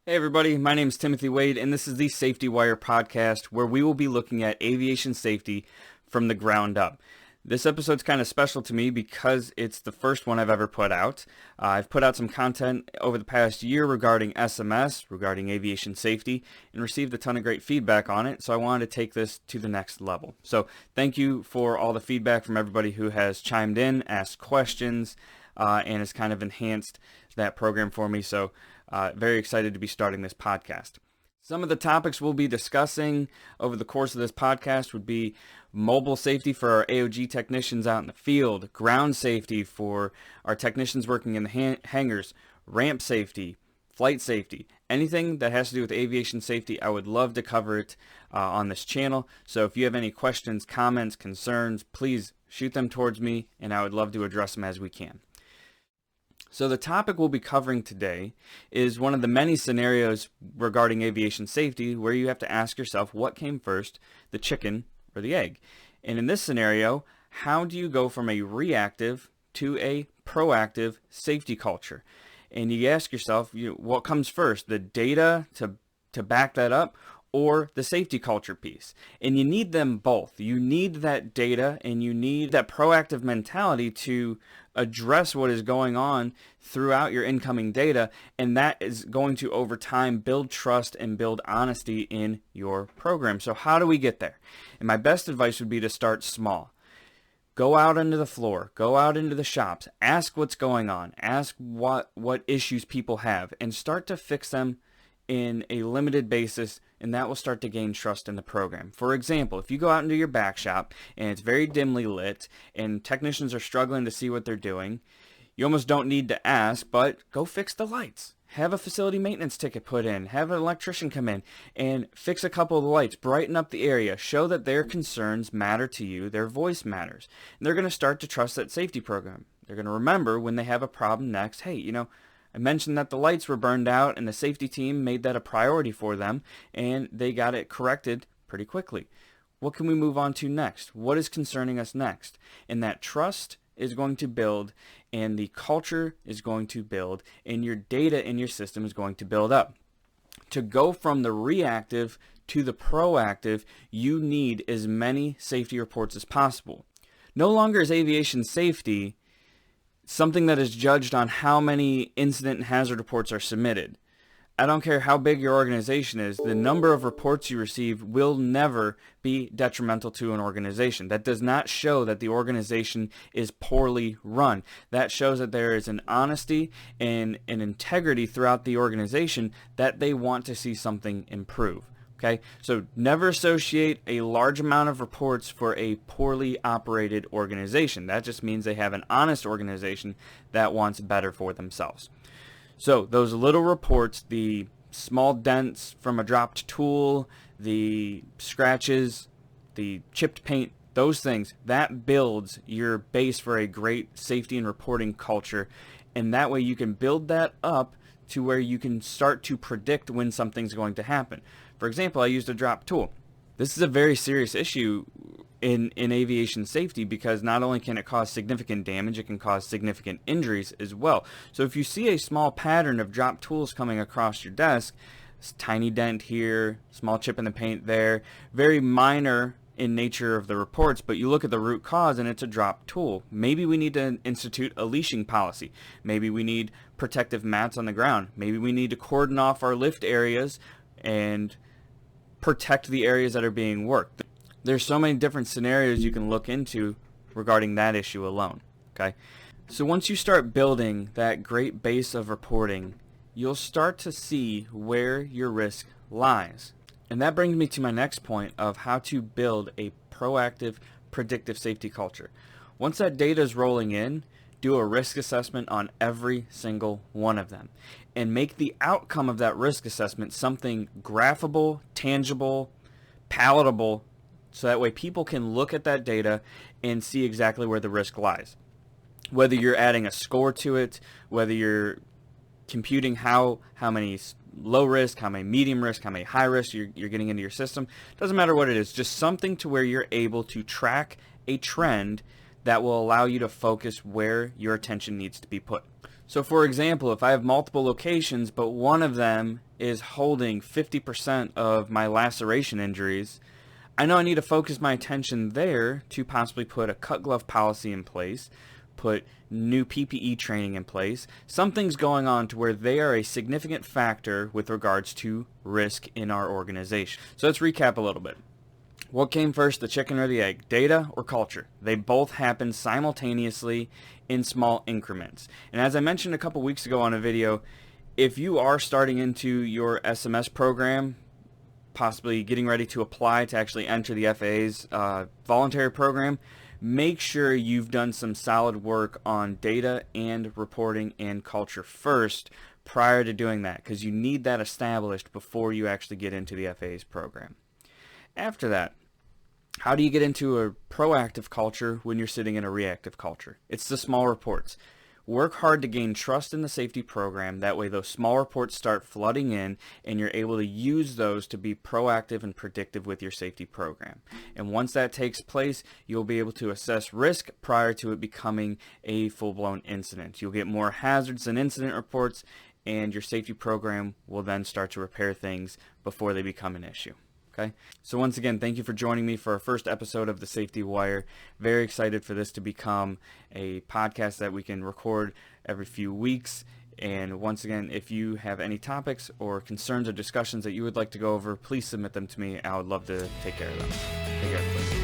Hey everybody, my name is Timothy Wade, and this is the Safety Wire podcast, where we will be looking at aviation safety from the ground up. This episode's kind of special to me because it's the first one I've ever put out. I've put out some content over the past year regarding SMS, regarding aviation safety, and received a ton of great feedback on it, so I wanted to take this to the next level. So thank you for all the feedback from everybody who has chimed in, asked questions, and has kind of enhanced that program for me. So very excited to be starting this podcast. Some of the topics we'll be discussing over the course of this podcast would be mobile safety for our AOG technicians out in the field, ground safety for our technicians working in the hangars, ramp safety, flight safety, anything that has to do with aviation safety. I would love to cover it on this channel. So if you have any questions, comments, concerns, please shoot them towards me, and I would love to address them as we can. So the topic we'll be covering today is one of the many scenarios regarding aviation safety where you have to ask yourself, what came first, the chicken or the egg? And in this scenario, how do you go from a reactive to a proactive safety culture? And you ask yourself, what comes first, the data to back that up, or the safety culture piece? And you need them both. You need that data and you need that proactive mentality to address what is going on throughout your incoming data, and that is going to over time build trust and build honesty in your program. So how do we get there? And my best advice would be to start small. Go out into the floor, go out into the shops, ask what's going on, ask what issues people have, and start to fix them in a limited basis, and that will start to gain trust in the program. For example, if you go out into your back shop and it's very dimly lit and technicians are struggling to see what they're doing, you almost don't need to ask, but go fix the lights. Have a facility maintenance ticket put in, have an electrician come in and fix a couple of the lights, brighten up the area, show that their concerns matter to you, their voice matters. And they're going to start to trust that safety program. They're going to remember when they have a problem next, hey, I mentioned that the lights were burned out and the safety team made that a priority for them and they got it corrected pretty quickly. What can we move on to next? What is concerning us next? And that trust is going to build, and the culture is going to build, and your data in your system is going to build up. To go from the reactive to the proactive, you need as many safety reports as possible. No longer is aviation safety something that is judged on how many incident and hazard reports are submitted. I don't care how big your organization is, the number of reports you receive will never be detrimental to an organization. That does not show that the organization is poorly run. That shows that there is an honesty and an integrity throughout the organization that they want to see something improve. Okay, so never associate a large amount of reports for a poorly operated organization. That just means they have an honest organization that wants better for themselves. So those little reports, the small dents from a dropped tool, the scratches, the chipped paint, those things, that builds your base for a great safety and reporting culture. And that way you can build that up to where you can start to predict when something's going to happen. For example, I used a drop tool. This is a very serious issue in aviation safety because not only can it cause significant damage, it can cause significant injuries as well. So if you see a small pattern of drop tools coming across your desk, tiny dent here, small chip in the paint there, very minor in nature of the reports, but you look at the root cause and it's a drop tool. Maybe we need to institute a leashing policy. Maybe we need protective mats on the ground. Maybe we need to cordon off our lift areas and protect the areas that are being worked. There's so many different scenarios you can look into regarding that issue alone. Okay, so once you start building that great base of reporting, you'll start to see where your risk lies. And that brings me to my next point of how to build a proactive, predictive safety culture. Once that data is rolling in, do a risk assessment on every single one of them and make the outcome of that risk assessment something graphable, tangible, palatable, so that way people can look at that data and see exactly where the risk lies. Whether you're adding a score to it, whether you're computing how many low risk, how many medium risk, how many high risk you're getting into your system, doesn't matter what it is, just something to where you're able to track a trend that will allow you to focus where your attention needs to be put. So for example, if I have multiple locations, but one of them is holding 50% of my laceration injuries, I know I need to focus my attention there to possibly put a cut glove policy in place, put new PPE training in place. Something's going on to where they are a significant factor with regards to risk in our organization. So let's recap a little bit. What came first, the chicken or the egg? Data or culture? They both happen simultaneously in small increments. And as I mentioned a couple weeks ago on a video, if you are starting into your SMS program, possibly getting ready to apply to actually enter the FAA's voluntary program, make sure you've done some solid work on data and reporting and culture first prior to doing that, because you need that established before you actually get into the FAA's program. After that, how do you get into a proactive culture when you're sitting in a reactive culture? It's the small reports. Work hard to gain trust in the safety program. That way those small reports start flooding in and you're able to use those to be proactive and predictive with your safety program. And once that takes place, you'll be able to assess risk prior to it becoming a full-blown incident. You'll get more hazards and incident reports, and your safety program will then start to repair things before they become an issue. Okay, so once again, thank you for joining me for our first episode of the Safety Wire. Very excited for this to become a podcast that we can record every few weeks. And once again, if you have any topics or concerns or discussions that you would like to go over, please submit them to me. I would love to take care of them. Take care, please.